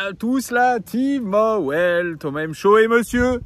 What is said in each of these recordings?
à tous la team Well, Thomas M. Show et monsieur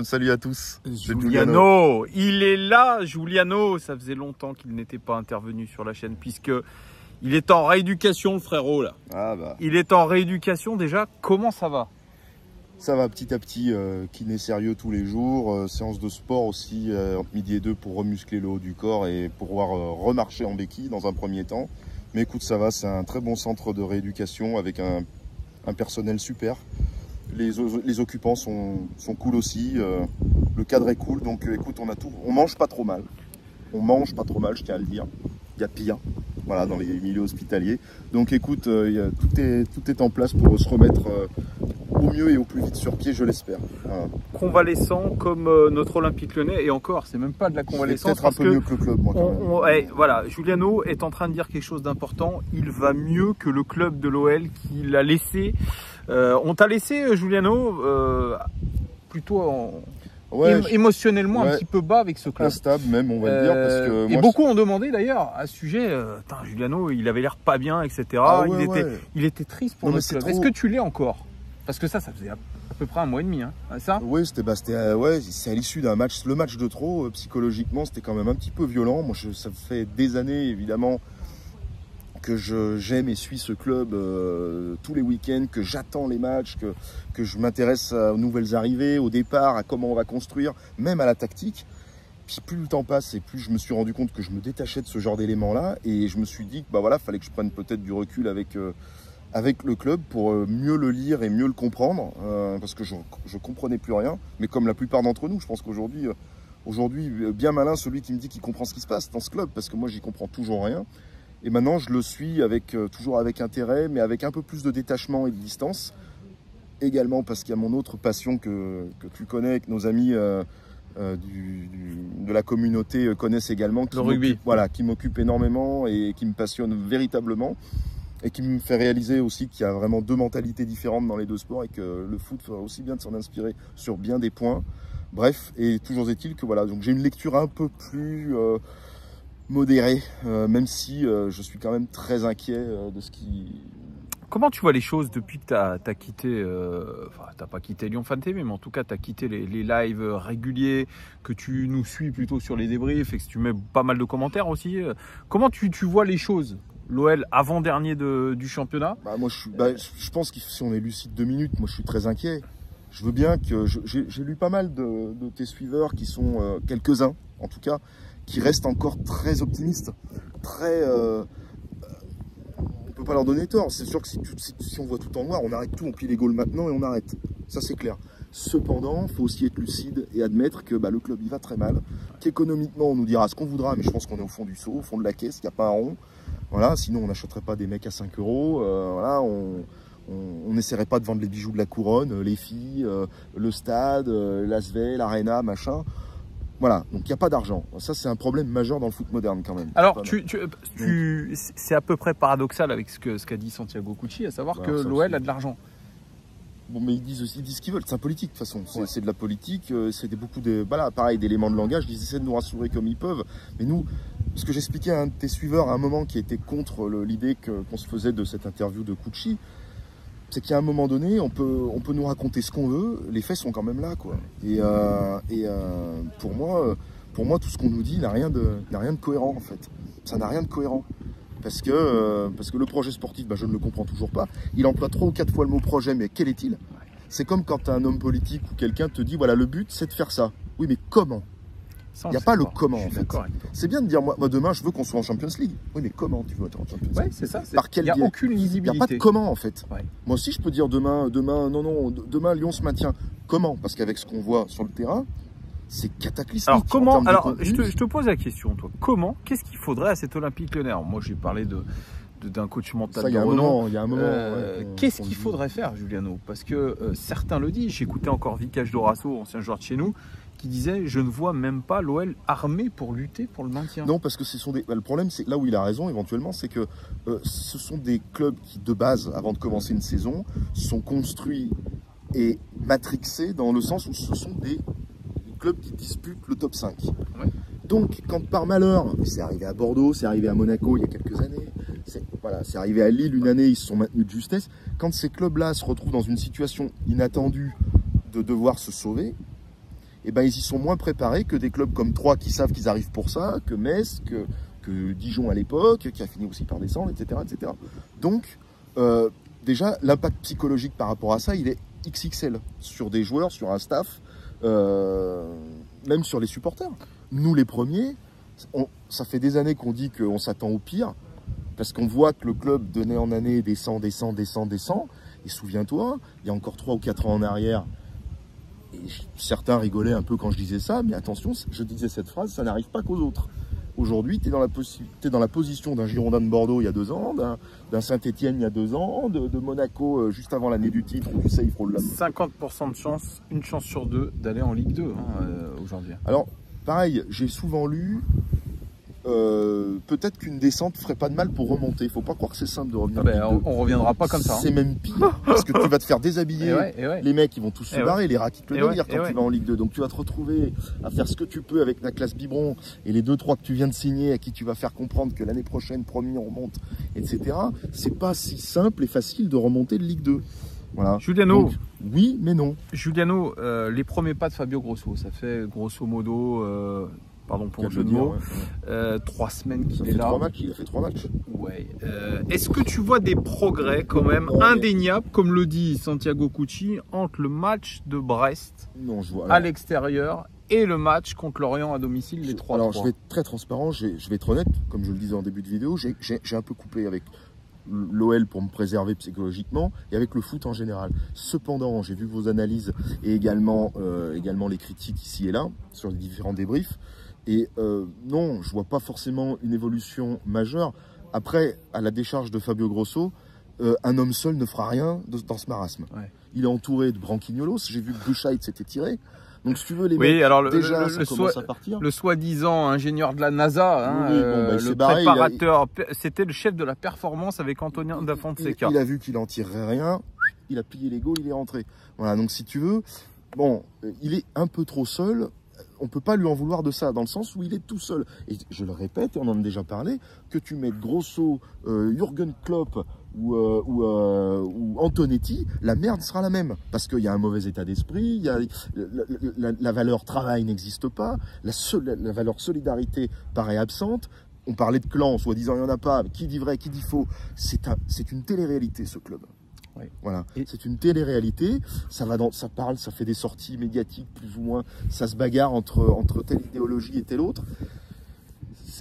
Salut à tous. Giuliano. Il est là, Giuliano. Ça faisait longtemps qu'il n'était pas intervenu sur la chaîne puisque il est en rééducation, le frérot là. Ah bah. Il est en rééducation déjà. Comment ça va? Ça va petit à petit, kiné sérieux tous les jours, séance de sport aussi entre midi et 2 pour remuscler le haut du corps et pouvoir remarcher en béquille dans un premier temps. Mais écoute, ça va, c'est un très bon centre de rééducation avec un personnel super. Les occupants sont cool aussi, le cadre est cool, donc écoute, on a tout, on mange pas trop mal. On mange pas trop mal, je tiens à le dire. Il y a pire, voilà, dans les milieux hospitaliers. Donc écoute, tout est en place pour se remettre au mieux et au plus vite sur pied, je l'espère. Voilà. Convalescent comme notre Olympique Lyonnais, et encore, c'est même pas de la convalescence. Peut-être un peu mieux que le club, moi, quand même. Voilà, Giuliano est en train de dire quelque chose d'important. Il va mieux que le club de l'OL qui l'a laissé. On t'a laissé, Giuliano, plutôt émotionnellement un petit peu bas avec ce club. Instable même, on va le dire. Parce que et beaucoup ont demandé d'ailleurs à ce sujet, Giuliano, il avait l'air pas bien, etc. Ah, il était triste pour notre club. Est-ce que tu l'es encore? Parce que ça faisait à peu près un mois et demi, hein, ça? Oui, c'est à l'issue d'un match, le match de trop, psychologiquement, c'était quand même un petit peu violent. Moi, ça fait des années, évidemment, que j'aime et suis ce club tous les week-ends, que j'attends les matchs, que je m'intéresse aux nouvelles arrivées, au départ, à comment on va construire, même à la tactique. Puis plus le temps passe et plus je me suis rendu compte que je me détachais de ce genre d'éléments-là, et je me suis dit que bah fallait que je prenne peut-être du recul avec le club pour mieux le lire et mieux le comprendre, parce que je comprenais plus rien, mais comme la plupart d'entre nous, je pense qu'aujourd'hui, bien malin celui qui me dit qu'il comprend ce qui se passe dans ce club, parce que moi j'y comprends toujours rien. Et maintenant, je le suis toujours avec intérêt, mais avec un peu plus de détachement et de distance. Également parce qu'il y a mon autre passion que tu connais, que nos amis de la communauté connaissent également. Le rugby. Voilà, qui m'occupe énormément et qui me passionne véritablement. Et qui me fait réaliser aussi qu'il y a vraiment deux mentalités différentes dans les deux sports et que le foot ferait aussi bien de s'en inspirer sur bien des points. Bref, et toujours est-il que voilà, donc j'ai une lecture un peu plus... modéré, même si je suis quand même très inquiet de ce qui... Comment tu vois les choses depuis que tu as quitté, t'as pas quitté Lyon Fan TV, mais en tout cas tu as quitté les lives réguliers, que tu nous suis plutôt sur les débriefs et que tu mets pas mal de commentaires aussi. Comment tu vois les choses? L'OL avant-dernier du championnat? Moi, je pense que si on est lucide 2 minutes, moi je suis très inquiet. Je veux bien que... J'ai lu pas mal de tes suiveurs qui sont quelques-uns, en tout cas, qui restent encore très optimistes, très... on peut pas leur donner tort. C'est sûr que si on voit tout en noir, on arrête tout, on plie les goals maintenant et on arrête. Ça, c'est clair. Cependant, il faut aussi être lucide et admettre que le club, il va très mal, qu'économiquement, on nous dira ce qu'on voudra, mais je pense qu'on est au fond du seau, au fond de la caisse, il n'y a pas un rond. Voilà, sinon, on n'achèterait pas des mecs à 5 €. Voilà, on n'essaierait pas de vendre les bijoux de la couronne, les filles, le stade, l'Asvel, l'Arena, machin. Voilà, donc il n'y a pas d'argent. Ça, c'est un problème majeur dans le foot moderne quand même. Alors, c'est à peu près paradoxal avec ce qu'a dit Santiago Cucci, à savoir que l'OL a de l'argent. Bon, mais ils disent ce qu'ils veulent. C'est un politique, de toute façon. C'est de la politique. C'est beaucoup pareil, d'éléments de langage. Ils essaient de nous rassurer comme ils peuvent. Mais nous, ce que j'expliquais à un de tes suiveurs à un moment qui était contre l'idée qu'on se faisait de cette interview de Cucci, c'est qu'à un moment donné, on peut nous raconter ce qu'on veut, les faits sont quand même là, quoi. Et pour moi, tout ce qu'on nous dit n'a rien de cohérent, en fait. Ça n'a rien de cohérent. Parce que le projet sportif, je ne le comprends toujours pas. Il emploie 3 ou 4 fois le mot projet, mais quel est-il? C'est comme quand un homme politique ou quelqu'un te dit, voilà, le but, c'est de faire ça. Oui, mais comment? Il n'y a pas le comment, en fait. C'est bien de dire, moi demain, je veux qu'on soit en Champions League. Oui, mais comment tu veux être en Champions League? Oui, c'est ça. Il n'y a aucune lisibilité. Il n'y a pas de comment, en fait. Ouais. Moi aussi, je peux dire demain, demain, Lyon se maintient. Comment? Parce qu'avec ce qu'on voit sur le terrain, c'est cataclysmique. Alors, comment? Alors, je te pose la question, toi. Comment? Qu'est-ce qu'il faudrait à cet Olympique Lyonnais? Alors, moi, j'ai parlé d'un coach mental de renom. Il y a un moment. Qu'est-ce qu'il faudrait faire, Giuliano? Parce que certains le disent. J'écoutais encore Vicage Dorasso, ancien joueur de chez nous, qui disait je ne vois même pas l'OL armé pour lutter pour le maintien. Non, parce que le problème, c'est là où il a raison éventuellement, c'est que ce sont des clubs qui, de base, avant de commencer une saison, sont construits et matrixés dans le sens où ce sont des clubs qui disputent le top 5. Ouais. Donc, quand par malheur, c'est arrivé à Bordeaux, c'est arrivé à Monaco il y a quelques années, Voilà, c'est arrivé à Lille une année, ils se sont maintenus de justesse. Quand ces clubs-là se retrouvent dans une situation inattendue de devoir se sauver, eh ben, ils y sont moins préparés que des clubs comme Troyes qui savent qu'ils arrivent pour ça, que Metz, que Dijon à l'époque, qui a fini aussi par descendre, etc. etc. Donc, déjà, l'impact psychologique par rapport à ça, il est XXL sur des joueurs, sur un staff, même sur les supporters. Nous, les premiers, ça fait des années qu'on dit qu'on s'attend au pire, parce qu'on voit que le club d'année en année descend. Et souviens-toi, il y a encore 3 ou 4 ans en arrière, et certains rigolaient un peu quand je disais ça, mais attention, je disais cette phrase, ça n'arrive pas qu'aux autres. Aujourd'hui, tu es dans la position d'un Girondin de Bordeaux il y a 2 ans, d'un Saint-Etienne il y a 2 ans, de Monaco juste avant l'année du titre, où tu sais, il frôle la... 50% de chance, une chance sur 2 d'aller en Ligue 2 aujourd'hui. Alors, pareil, j'ai souvent lu, peut-être qu'une descente ferait pas de mal pour remonter. Il faut pas croire que c'est simple de revenir. On reviendra pas comme ça. C'est même pire, parce que tu vas te faire déshabiller. Les mecs, ils vont tous se barrer, les raquettes le délire quand tu vas en Ligue 2. Donc tu vas te retrouver à faire ce que tu peux avec la classe biberon et les 2-3 que tu viens de signer, à qui tu vas faire comprendre que l'année prochaine, promis, on remonte, etc. C'est pas si simple et facile de remonter de Ligue 2. Voilà. Juliano. Donc, oui, mais non. Juliano, les premiers pas de Fabio Grosso, ça fait grosso modo... pardon pour le jeu de mots, 3 semaines qu'il est là. Il a fait 3 matchs. Ouais. Est-ce que tu vois des progrès quand même indéniables, comme le dit Santiago Cucci, entre le match de Brest à l'extérieur et le match contre Lorient à domicile, les 3-3? Alors je vais être très transparent, je vais être honnête, comme je le disais en début de vidéo, j'ai un peu coupé avec l'OL pour me préserver psychologiquement et avec le foot en général. Cependant, j'ai vu vos analyses et également les critiques ici et là sur les différents débriefs. Et non, je vois pas forcément une évolution majeure. Après, à la décharge de Fabio Grosso, un homme seul ne fera rien dans ce marasme. Ouais. Il est entouré de branquignolos. J'ai vu que Bouchait s'était tiré. Donc, si tu veux, les mecs, alors déjà, ça commence à partir. Le soi-disant ingénieur de la NASA, le barré, préparateur, c'était le chef de la performance avec Antonio da Fonseca. Il a vu qu'il en tirerait rien. Il a plié les goals, il est rentré. Voilà, donc si tu veux, bon, il est un peu trop seul. On ne peut pas lui en vouloir de ça, dans le sens où il est tout seul. Et je le répète, et on en a déjà parlé, que tu mettes Grosso, Jürgen Klopp ou Antonetti, la merde sera la même. Parce qu'il y a un mauvais état d'esprit, la valeur travail n'existe pas, la valeur solidarité paraît absente. On parlait de clan, soi-disant il n'y en a pas, qui dit vrai, qui dit faux. C'est une télé-réalité, ce club. Oui. Voilà, c'est une télé-réalité, ça parle, ça fait des sorties médiatiques plus ou moins, ça se bagarre entre telle idéologie et telle autre.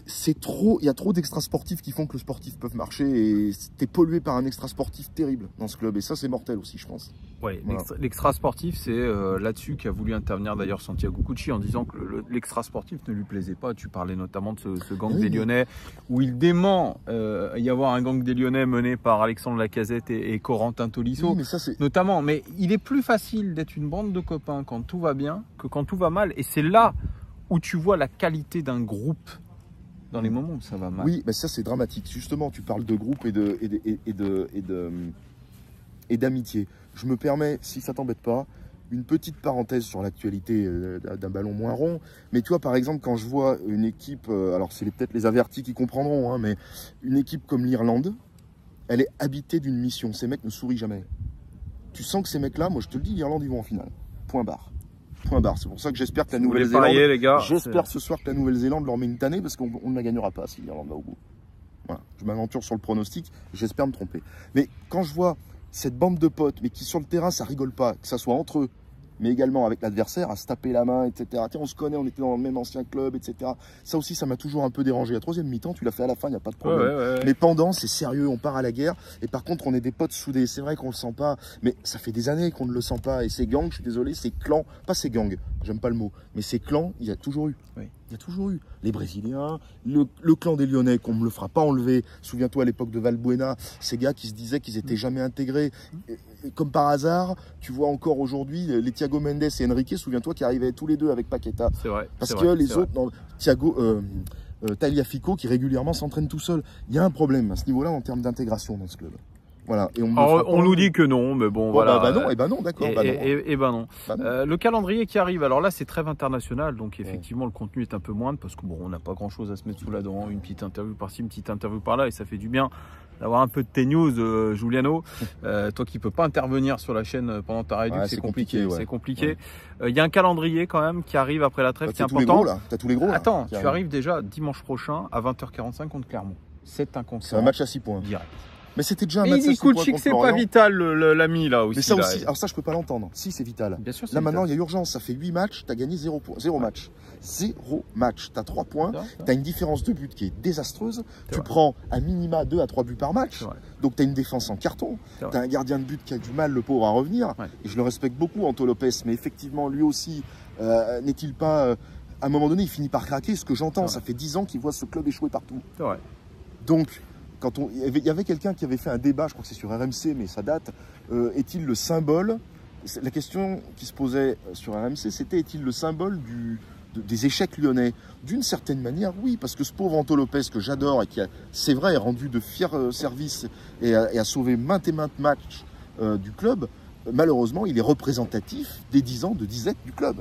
C'est trop, il y a trop d'extra sportifs qui font que le sportif peut marcher et t'es pollué par un extra sportif terrible dans ce club et ça c'est mortel aussi je pense. Oui, voilà. L'extra sportif c'est là-dessus qu'a voulu intervenir d'ailleurs Santiago Cucci en disant que l'extra sportif ne lui plaisait pas. Tu parlais notamment de ce gang des Lyonnais où il dément y avoir un gang des Lyonnais mené par Alexandre Lacazette et Corentin Tolisso notamment. Mais il est plus facile d'être une bande de copains quand tout va bien que quand tout va mal et c'est là où tu vois la qualité d'un groupe. Dans les moments où ça va mal. Oui, mais ça c'est dramatique. Justement, tu parles de groupe et d'amitié. Je me permets, si ça t'embête pas, une petite parenthèse sur l'actualité d'un ballon moins rond. Mais tu vois, par exemple, quand je vois une équipe, alors c'est peut-être les avertis qui comprendront, hein, mais une équipe comme l'Irlande, elle est habitée d'une mission. Ces mecs ne sourient jamais. Tu sens que ces mecs-là, moi je te le dis, l'Irlande, ils vont en finale. Point barre. Point barre. C'est pour ça que j'espère que la Nouvelle-Zélande. J'espère ce soir que la Nouvelle-Zélande leur met une tannée parce qu'on ne la gagnera pas si l'Irlande va au bout. Voilà. Je m'aventure sur le pronostic, j'espère me tromper. Mais quand je vois cette bande de potes, mais qui sur le terrain ça rigole pas, que ça soit entre eux, mais également avec l'adversaire, à se taper la main, etc. Tiens, on se connaît, on était dans le même ancien club, etc. Ça aussi, ça m'a toujours un peu dérangé. La troisième mi-temps, tu l'as fait à la fin, il n'y a pas de problème. Ouais. Mais pendant, c'est sérieux, on part à la guerre. Et par contre, on est des potes soudés. C'est vrai qu'on le sent pas, mais ça fait des années qu'on ne le sent pas. Et ces gangs, je suis désolé, ces clans, pas ces gangs, j'aime pas le mot, mais ces clans, il y a toujours eu. Oui. Il y a toujours eu. Les Brésiliens, le clan des Lyonnais, qu'on ne me le fera pas enlever. Souviens-toi à l'époque de Valbuena, ces gars qui se disaient qu'ils n'étaient jamais intégrés. Et comme par hasard, tu vois encore aujourd'hui les Thiago Mendes et Enrique, souviens-toi, qui arrivaient tous les deux avec Paqueta. C'est vrai. Parce que les autres, Tagliafico, qui régulièrement s'entraîne tout seul. Il y a un problème à ce niveau-là en termes d'intégration dans ce club. Voilà. Et on nous dit que non, mais bon, voilà. Bah non, et ben non, d'accord. Et ben non. Bah non. Le calendrier qui arrive, alors là c'est trêve international, donc effectivement le contenu est un peu moindre parce que bon, on n'a pas grand chose à se mettre sous la dent, une petite interview par-ci, une petite interview par-là, et ça fait du bien d'avoir un peu de tes news, Giuliano. Toi qui peux pas intervenir sur la chaîne pendant ta réduction, c'est compliqué. C'est compliqué. Il y a un calendrier quand même qui arrive après la trêve qui est important. T'as tous les gros là. Attends, tu arrives déjà dimanche prochain à 20h45 contre Clermont. C'est un concert. C'est un match à 6 points. Direct. Mais c'était déjà un mais match à 6 points. Mais c'est pas vital l'ami là aussi. Mais ça aussi, alors ça je peux pas l'entendre. Si c'est vital. Bien sûr, là maintenant il y a urgence, ça fait 8 matchs, tu as gagné 0 match. 0 match, tu as 3 points, tu as une différence de but qui est désastreuse, tu prends à minima 2 à 3 buts par match, donc tu as une défense en carton, tu as un gardien de but qui a du mal, le pauvre, à revenir, et je le respecte beaucoup, Anto Lopez, mais effectivement lui aussi, n'est-il pas, à un moment donné il finit par craquer, ce que j'entends, ça fait 10 ans qu'il voit ce club échouer partout. Donc, il y avait quelqu'un qui avait fait un débat, je crois que c'est sur RMC, mais ça date, est-il le symbole, la question qui se posait sur RMC, c'était est-il le symbole des échecs lyonnais? D'une certaine manière, oui, parce que ce pauvre Anto Lopez que j'adore et qui, c'est vrai, est rendu de fiers services et a sauvé maintes et maintes matchs du club, malheureusement, il est représentatif des 10 ans de disette du club.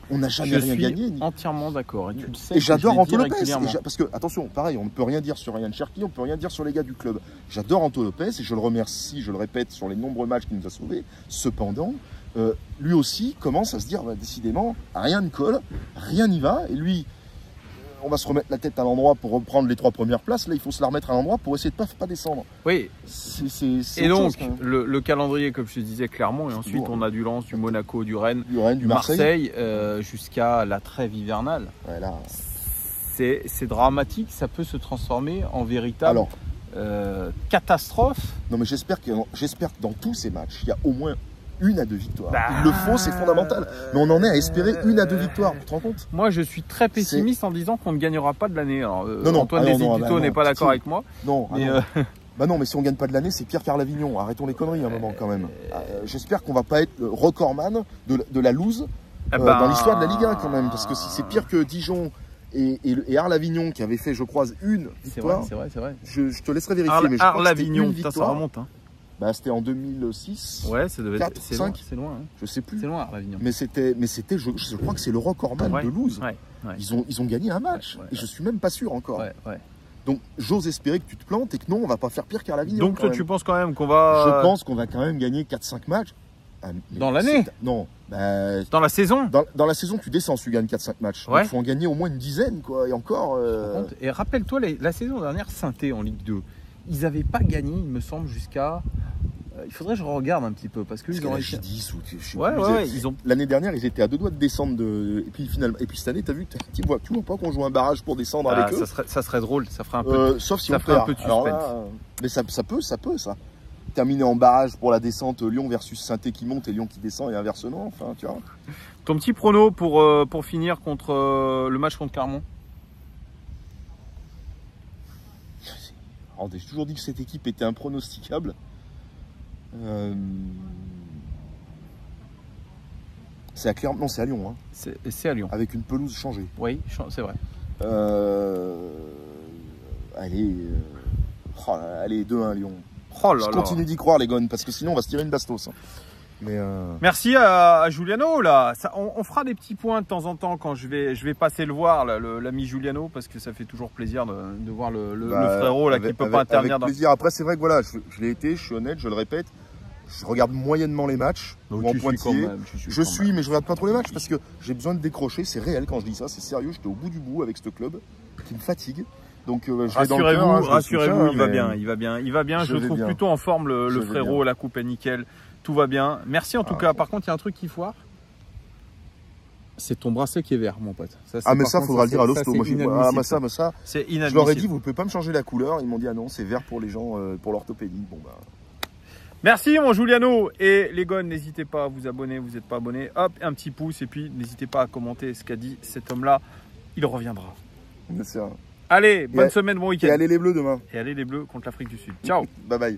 On n'a jamais rien gagné. Je suis entièrement d'accord. Et tu le sais. Et j'adore Anto Lopez. Parce que, attention, pareil, on ne peut rien dire sur Ryan Cherki, on ne peut rien dire sur les gars du club. J'adore Anto Lopez et je le remercie, je le répète, sur les nombreux matchs qu'il nous a sauvés. Cependant, lui aussi commence à se dire, décidément, rien ne colle, rien n'y va. Et lui, on va se remettre la tête à l'endroit pour reprendre les 3 premières places. Là, il faut se la remettre à l'endroit pour essayer de pas descendre. Oui. Et donc, le calendrier, comme je te disais, clairement. Et ensuite, on a du Lens, du Monaco, du Rennes, du Marseille, jusqu'à la trêve hivernale. Voilà. C'est dramatique. Ça peut se transformer en véritable catastrophe. Non, mais j'espère que dans tous ces matchs, il y a au moins 1 à 2 victoires. Il le faut, c'est fondamental. Mais on en est à espérer 1 à 2 victoires, tu te rends compte? Moi, je suis très pessimiste en disant qu'on ne gagnera pas de l'année. Non, Antoine Desidito n'est pas d'accord avec moi. Non, bah non, mais si on ne gagne pas de l'année, c'est pire qu'Arles Avignon. Arrêtons les conneries un moment quand même. J'espère qu'on ne va pas être recordman de la loose dans l'histoire de la Ligue 1 quand même. Parce que si c'est pire que Dijon et Arles Avignon qui avait fait, je crois, 1 victoire. C'est vrai. Je te laisserai vérifier. Arles Avignon, ça remonte. Bah, c'était en 2006. Ouais, ça devait être 5. C'est loin. Je sais plus. C'est loin, Avignon. Mais c'était, je crois que c'est le recordman de Luz. Ils ont gagné un match. Et je suis même pas sûr encore. Donc j'ose espérer que tu te plantes et que non, on va pas faire pire qu'à l'Avignon. Donc toi, tu penses quand même qu'on va. Je pense qu'on va quand même gagner 4-5 matchs. Dans l'année? Non. Bah, dans la saison? Dans la saison, tu descends si tu gagnes 4-5 matchs. Il faut en gagner au moins une dizaine, quoi. Et encore. Et rappelle-toi, la saison dernière, Saint-Étienne en Ligue 2. Ils n'avaient pas gagné, il me semble, jusqu'à. Il faudrait que je regarde un petit peu parce que ils ont réussi 10 ou ils ont. L'année dernière, ils étaient à 2 doigts de descendre et puis finalement, et puis cette année, t'as vu, tu vois pas qu'on joue un barrage pour descendre avec eux. Ça serait drôle, ça ferait un peu. Sauf si ça on ferait un peu de suspense. Là, mais ça peut. Terminer en barrage pour la descente, Lyon versus Saint-Étienne qui monte et Lyon qui descend et inversement. Enfin, tu vois. Ton petit prono pour finir contre le match contre Clermont. Alors, j'ai toujours dit que cette équipe était impronosticable. C'est à Clermont, non, c'est à Lyon. Hein. C'est à Lyon. Avec une pelouse changée. Oui, c'est vrai. Allez, 2-1 Lyon. Je continue d'y croire, les gones, parce que sinon on va se tirer une bastos. Mais Merci à Giuliano là. On fera des petits points de temps en temps quand je vais passer le voir, l'ami Giuliano, parce que ça fait toujours plaisir de voir le frérot là qui peut pas intervenir. Avec plaisir. Après c'est vrai que voilà, je l'ai été, je suis honnête, je le répète. Je regarde moyennement les matchs, en pointillé. Je suis, mais je regarde pas trop les matchs parce que j'ai besoin de décrocher. C'est réel quand je dis ça, c'est sérieux. J'étais au bout du bout avec ce club qui me fatigue. Donc rassurez-vous, il va bien. Je le trouve plutôt en forme le frérot, la coupe est nickel, tout va bien. Merci en tout cas. Par contre, il y a un truc qui foire. C'est ton bracelet qui est vert, mon pote. Mais ça, faudra le dire à l'hosto. Ça, c'est inadmissible. Je leur ai dit, vous pouvez pas me changer la couleur. Ils m'ont dit, ah non, c'est vert pour les gens, pour l'orthopédie. Bon bah. Merci mon Giuliano. Et les gones, n'hésitez pas à vous abonner, vous n'êtes pas abonné. Hop, un petit pouce et puis n'hésitez pas à commenter ce qu'a dit cet homme-là. Il reviendra. Bien sûr. Allez, bonne semaine, bon week-end. Et allez les Bleus demain. Et allez les Bleus contre l'Afrique du Sud. Ciao. Bye bye.